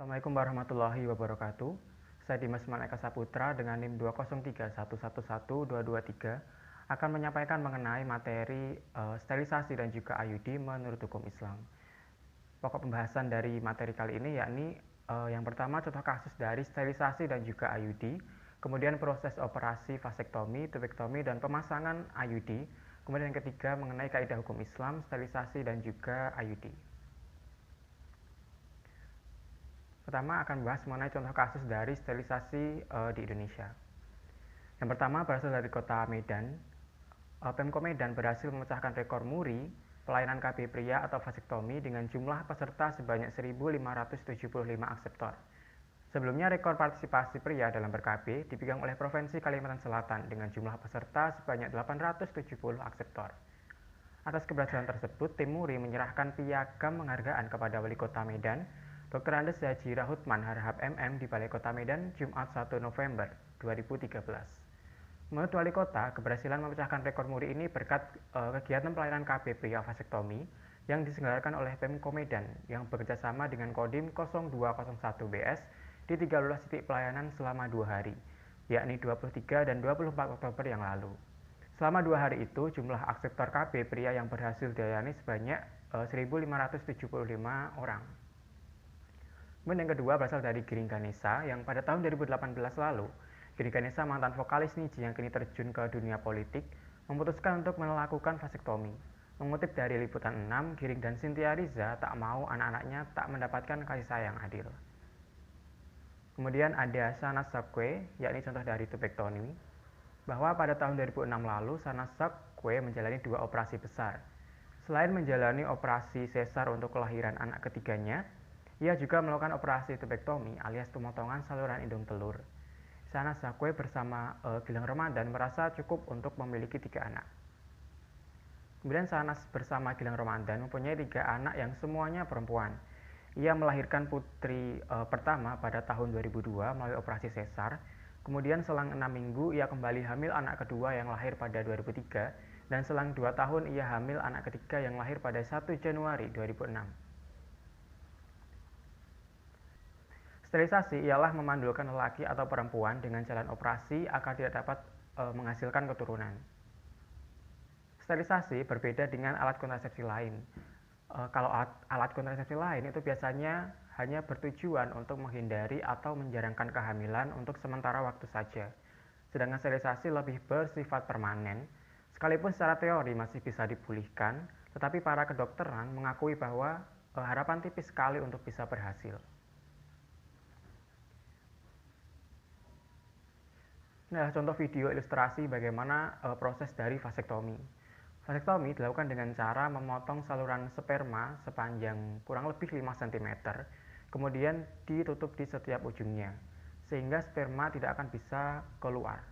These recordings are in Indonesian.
Assalamualaikum warahmatullahi wabarakatuh. Saya Dimas Maleka Saputra dengan NIM 203111223 akan menyampaikan mengenai materi sterilisasi dan juga IUD menurut hukum Islam. Pokok pembahasan dari materi kali ini yakni yang pertama contoh kasus dari sterilisasi dan juga IUD, kemudian proses operasi vasektomi, tubektomi, dan pemasangan IUD, kemudian yang ketiga mengenai kaidah hukum Islam, sterilisasi dan juga IUD. Pertama akan membahas mengenai contoh kasus dari sterilisasi di Indonesia. Yang pertama berasal dari kota Medan. Pemko Medan berhasil memecahkan rekor muri pelayanan KB pria atau vasektomi dengan jumlah peserta sebanyak 1.575 akseptor. Sebelumnya rekor partisipasi pria dalam ber-KB dipegang oleh Provinsi Kalimantan Selatan dengan jumlah peserta sebanyak 870 akseptor. Atas keberhasilan tersebut, tim muri menyerahkan piagam penghargaan kepada Wali Kota Medan, Dr. Andes Haji Rahutman Harahap MM di Balai Kota Medan, Jumat 1 November 2013. Menurut Wali Kota, keberhasilan memecahkan rekor muri ini berkat kegiatan pelayanan KB pria vasektomi yang diselenggarakan oleh Pemko Medan yang bekerjasama dengan Kodim 0201 BS di 13 titik pelayanan selama 2 hari, yakni 23 dan 24 Oktober yang lalu. Selama 2 hari itu, jumlah akseptor KB pria yang berhasil dilayani sebanyak 1.575 orang. Kemudian yang kedua berasal dari Giring Ganesa yang pada tahun 2018 lalu, Giring Ganesa mantan vokalis Niji yang kini terjun ke dunia politik, memutuskan untuk melakukan vasektomi. Mengutip dari Liputan 6, Giring dan Cynthia Riza tak mau anak-anaknya tak mendapatkan kasih sayang adil. Kemudian ada Shahnaz Sakwe, yakni contoh dari tubektomi, bahwa pada tahun 2006 lalu Shahnaz Sakwe menjalani 2 operasi besar. Selain menjalani operasi sesar untuk kelahiran anak ketiganya, ia juga melakukan operasi tubektomi alias pemotongan saluran indung telur. Shahnaz Sakwe bersama Gilang Ramadan merasa cukup untuk memiliki 3 anak. Kemudian Shahnaz bersama Gilang Ramadan mempunyai 3 anak yang semuanya perempuan. Ia melahirkan putri pertama pada tahun 2002 melalui operasi sesar. Kemudian selang 6 minggu ia kembali hamil anak kedua yang lahir pada 2003 dan selang 2 tahun ia hamil anak ketiga yang lahir pada 1 Januari 2006. Sterilisasi ialah memandulkan lelaki atau perempuan dengan jalan operasi agar tidak dapat menghasilkan keturunan. Sterilisasi berbeda dengan alat kontrasepsi lain. Kalau alat kontrasepsi lain itu biasanya hanya bertujuan untuk menghindari atau menjarangkan kehamilan untuk sementara waktu saja. Sedangkan sterilisasi lebih bersifat permanen. Sekalipun secara teori masih bisa dipulihkan, tetapi para kedokteran mengakui bahwa harapan tipis sekali untuk bisa berhasil. Nah, contoh video ilustrasi bagaimana proses dari vasektomi. Vasektomi dilakukan dengan cara memotong saluran sperma sepanjang kurang lebih 5 cm, kemudian ditutup di setiap ujungnya, sehingga sperma tidak akan bisa keluar.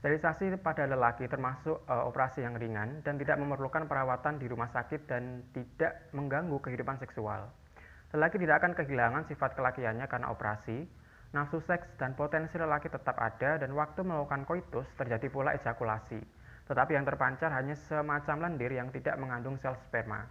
Sterilisasi pada lelaki termasuk operasi yang ringan dan tidak memerlukan perawatan di rumah sakit dan tidak mengganggu kehidupan seksual. Lelaki tidak akan kehilangan sifat kelakiannya karena operasi. Nafsu seks dan potensi lelaki tetap ada dan waktu melakukan koitus terjadi pula ejakulasi. Tetapi yang terpancar hanya semacam lendir yang tidak mengandung sel sperma.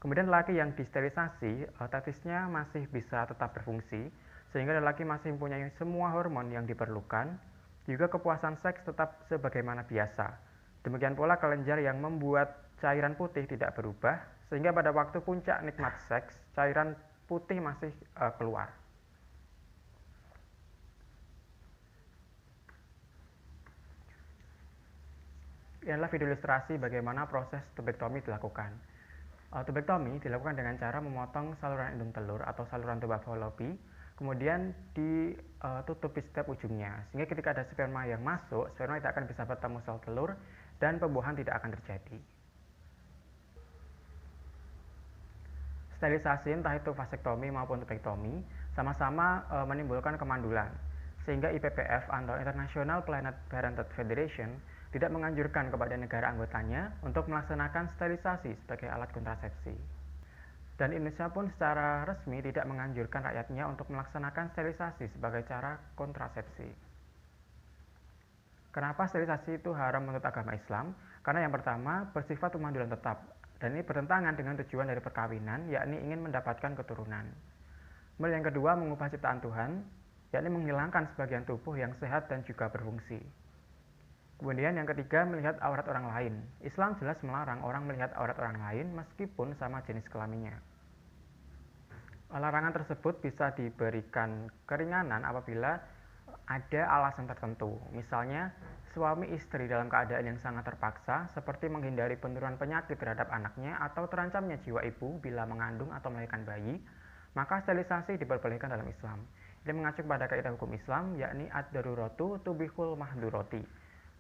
Kemudian lelaki yang disterilisasi, testisnya masih bisa tetap berfungsi, sehingga lelaki masih mempunyai semua hormon yang diperlukan, juga kepuasan seks tetap sebagaimana biasa. Demikian pula kelenjar yang membuat cairan putih tidak berubah, sehingga pada waktu puncak nikmat seks, cairan putih masih keluar. Ini adalah video ilustrasi bagaimana proses tubektomi dilakukan. Tubektomi dilakukan dengan cara memotong saluran indung telur atau saluran tuba fallopi, kemudian ditutup di setiap ujungnya, sehingga ketika ada sperma yang masuk, sperma tidak akan bisa bertemu sel telur dan pembuahan tidak akan terjadi. Sterilisasi, entah itu vasektomi maupun tubektomi, sama-sama menimbulkan kemandulan, sehingga IPPF atau International Planned Parenthood Federation tidak menganjurkan kepada negara anggotanya untuk melaksanakan sterilisasi sebagai alat kontrasepsi. Dan Indonesia pun secara resmi tidak menganjurkan rakyatnya untuk melaksanakan sterilisasi sebagai cara kontrasepsi. Kenapa sterilisasi itu haram menurut agama Islam? Karena yang pertama, bersifat pemandulan tetap Dan ini bertentangan dengan tujuan dari perkawinan, yakni ingin mendapatkan keturunan. Kemudian yang kedua, mengubah ciptaan Tuhan, yakni menghilangkan sebagian tubuh yang sehat dan juga berfungsi. Kemudian yang ketiga, melihat aurat orang lain. Islam jelas melarang orang melihat aurat orang lain meskipun sama jenis kelaminnya. Larangan tersebut bisa diberikan keringanan apabila ada alasan tertentu. Misalnya, suami istri dalam keadaan yang sangat terpaksa, seperti menghindari penurunan penyakit terhadap anaknya atau terancamnya jiwa ibu bila mengandung atau melahirkan bayi, maka sterilisasi diperbolehkan dalam Islam. Ini mengacu pada kaidah hukum Islam, yakni ad-daruratu tubihul mahduroti.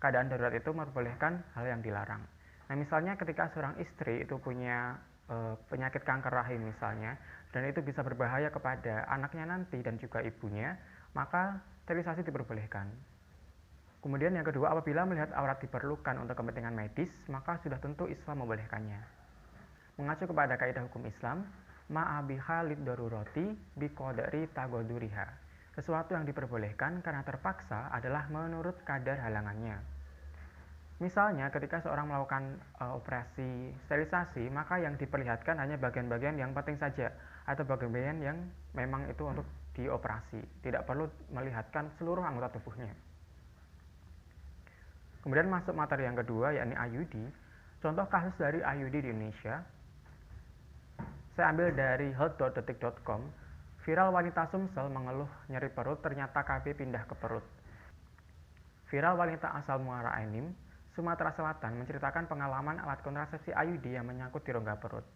Keadaan darurat itu memperbolehkan hal yang dilarang. Nah, misalnya ketika seorang istri itu punya penyakit kanker rahim misalnya, dan itu bisa berbahaya kepada anaknya nanti dan juga ibunya, maka sterilisasi diperbolehkan. Kemudian yang kedua, apabila melihat aurat diperlukan untuk kepentingan medis, maka sudah tentu Islam membolehkannya. Mengacu kepada kaidah hukum Islam, ma'abiha lid-darurati biqadari tagoduriha. Sesuatu yang diperbolehkan karena terpaksa adalah menurut kadar halangannya. Misalnya ketika seorang melakukan operasi sterilisasi, maka yang diperlihatkan hanya bagian-bagian yang penting saja, atau bagian-bagian yang memang itu untuk dioperasi, tidak perlu melihatkan seluruh anggota tubuhnya. Kemudian masuk materi yang kedua, yakni IUD. Contoh kasus dari IUD di Indonesia, saya ambil dari health.detik.com. Viral wanita Sumsel mengeluh nyeri perut, ternyata KB pindah ke perut. Viral wanita asal Muara Enim, Sumatera Selatan menceritakan pengalaman alat kontrasepsi IUD yang menyangkut di rongga perut.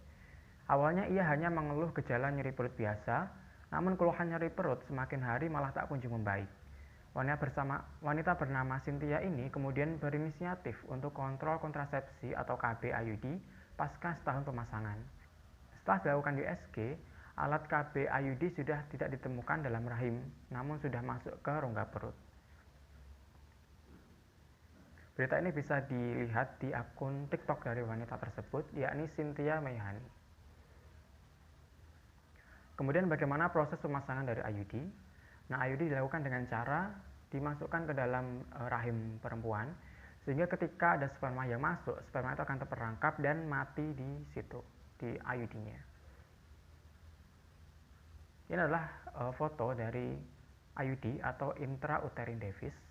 Awalnya ia hanya mengeluh gejala nyeri perut biasa, namun keluhan nyeri perut semakin hari malah tak kunjung membaik. Wanita bernama Cynthia ini kemudian berinisiatif untuk kontrol kontrasepsi atau KB IUD pasca setahun pemasangan. Setelah dilakukan USG, alat KB IUD sudah tidak ditemukan dalam rahim, namun sudah masuk ke rongga perut. Berita ini bisa dilihat di akun TikTok dari wanita tersebut, yakni Cynthia Mayhani. Kemudian bagaimana proses pemasangan dari IUD? Nah, IUD dilakukan dengan cara dimasukkan ke dalam rahim perempuan, sehingga ketika ada sperma yang masuk, sperma itu akan terperangkap dan mati di situ, di IUD-nya. Ini adalah foto dari IUD atau intrauterine device.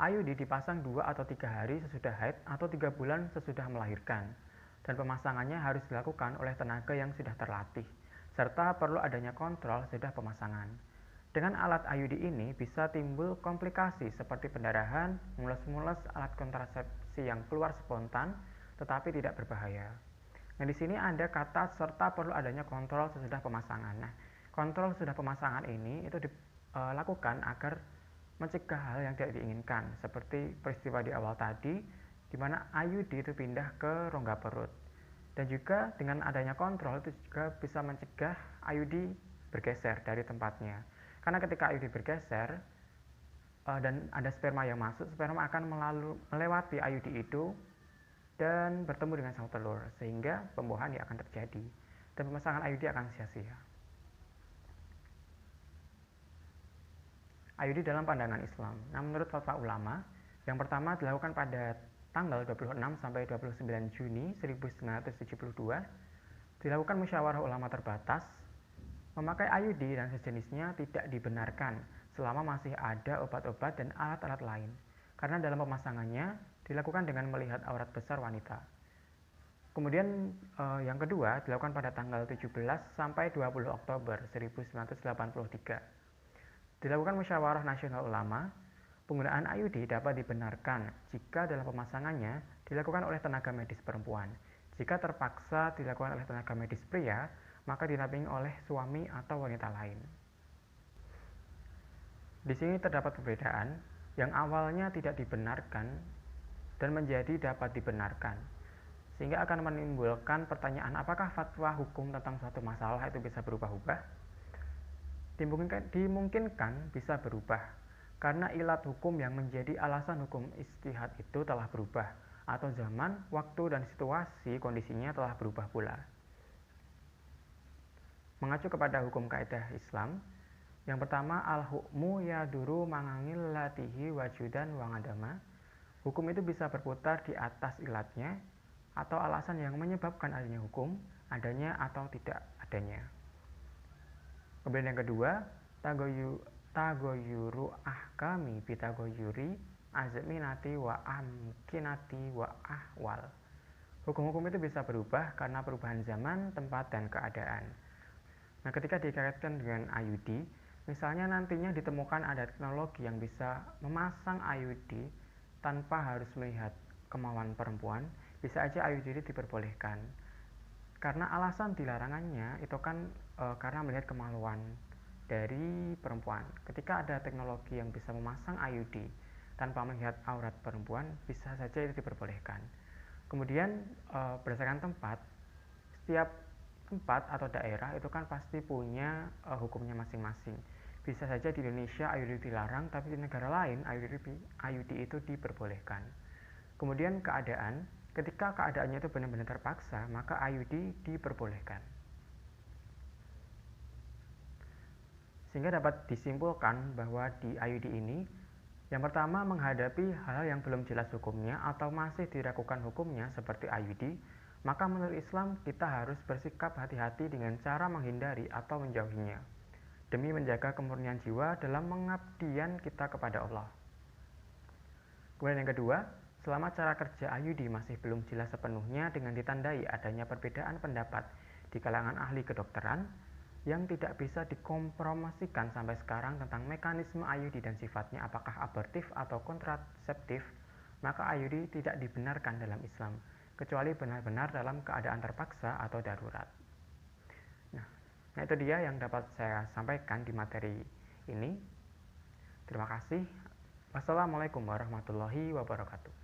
IUD dipasang 2 atau 3 hari sesudah haid atau 3 bulan sesudah melahirkan, dan pemasangannya harus dilakukan oleh tenaga yang sudah terlatih, serta perlu adanya kontrol sesudah pemasangan. Dengan alat IUD ini bisa timbul komplikasi seperti pendarahan, mules-mules, alat kontrasepsi yang keluar spontan tetapi tidak berbahaya. Nah, di sini ada kata serta perlu adanya kontrol sesudah pemasangan. Nah, kontrol sesudah pemasangan ini itu dilakukan agar mencegah hal yang tidak diinginkan, seperti peristiwa di awal tadi, di mana IUD itu pindah ke rongga perut. Dan juga dengan adanya kontrol itu juga bisa mencegah IUD bergeser dari tempatnya. Karena ketika IUD bergeser dan ada sperma yang masuk, sperma akan melewati IUD itu dan bertemu dengan sang telur, sehingga pembuahan yang akan terjadi dan pemasangan IUD akan sia-sia. IUD dalam pandangan Islam. Nah, menurut fatwa ulama, yang pertama dilakukan pada tanggal 26 sampai 29 Juni 1972, dilakukan musyawarah ulama terbatas. Memakai IUD dan sejenisnya tidak dibenarkan selama masih ada obat-obat dan alat-alat lain, karena dalam pemasangannya dilakukan dengan melihat aurat besar wanita. Kemudian yang kedua dilakukan pada tanggal 17 sampai 20 Oktober 1983. Dilakukan musyawarah nasional ulama, penggunaan IUD dapat dibenarkan jika dalam pemasangannya dilakukan oleh tenaga medis perempuan. Jika terpaksa dilakukan oleh tenaga medis pria, maka dinampingi oleh suami atau wanita lain. Di sini terdapat perbedaan yang awalnya tidak dibenarkan dan menjadi dapat dibenarkan, sehingga akan menimbulkan pertanyaan apakah fatwa hukum tentang suatu masalah itu bisa berubah-ubah? Dimungkinkan bisa berubah, karena ilat hukum yang menjadi alasan hukum ijtihad itu telah berubah, atau zaman, waktu, dan situasi kondisinya telah berubah pula. Mengacu kepada hukum kaidah Islam, yang pertama al-hukmu yaduru mangangil latihi wajudan wangadama. Hukum itu bisa berputar di atas ilatnya, atau alasan yang menyebabkan adanya hukum, adanya atau tidak adanya. Kemudian yang kedua, tagoyuru ahkami bitagoyuri azminati wa amkinati wa ahwal. Hukum-hukum itu bisa berubah karena perubahan zaman, tempat, dan keadaan. Nah, ketika dikaitkan dengan IUD, misalnya nantinya ditemukan ada teknologi yang bisa memasang IUD tanpa harus melihat kemauan perempuan, bisa aja IUD itu diperbolehkan. Karena alasan dilarangannya itu kan karena melihat kemaluan dari perempuan. Ketika ada teknologi yang bisa memasang IUD tanpa melihat aurat perempuan, bisa saja itu diperbolehkan. Kemudian berdasarkan tempat, setiap tempat atau daerah itu kan pasti punya hukumnya masing-masing. Bisa saja di Indonesia IUD dilarang, tapi di negara lain IUD itu diperbolehkan. Kemudian keadaan, ketika keadaannya itu benar-benar terpaksa, maka IUD diperbolehkan. Sehingga dapat disimpulkan bahwa di IUD ini, yang pertama menghadapi hal yang belum jelas hukumnya atau masih diragukan hukumnya seperti IUD, maka menurut Islam kita harus bersikap hati-hati dengan cara menghindari atau menjauhinya, demi menjaga kemurnian jiwa dalam pengabdian kita kepada Allah. Kemudian yang kedua, selama cara kerja IUD masih belum jelas sepenuhnya dengan ditandai adanya perbedaan pendapat di kalangan ahli kedokteran, yang tidak bisa dikompromisikan sampai sekarang tentang mekanisme IUD dan sifatnya apakah abortif atau kontraseptif, maka IUD tidak dibenarkan dalam Islam, kecuali benar-benar dalam keadaan terpaksa atau darurat. Nah itu dia yang dapat saya sampaikan di materi ini. Terima kasih. Wassalamualaikum warahmatullahi wabarakatuh.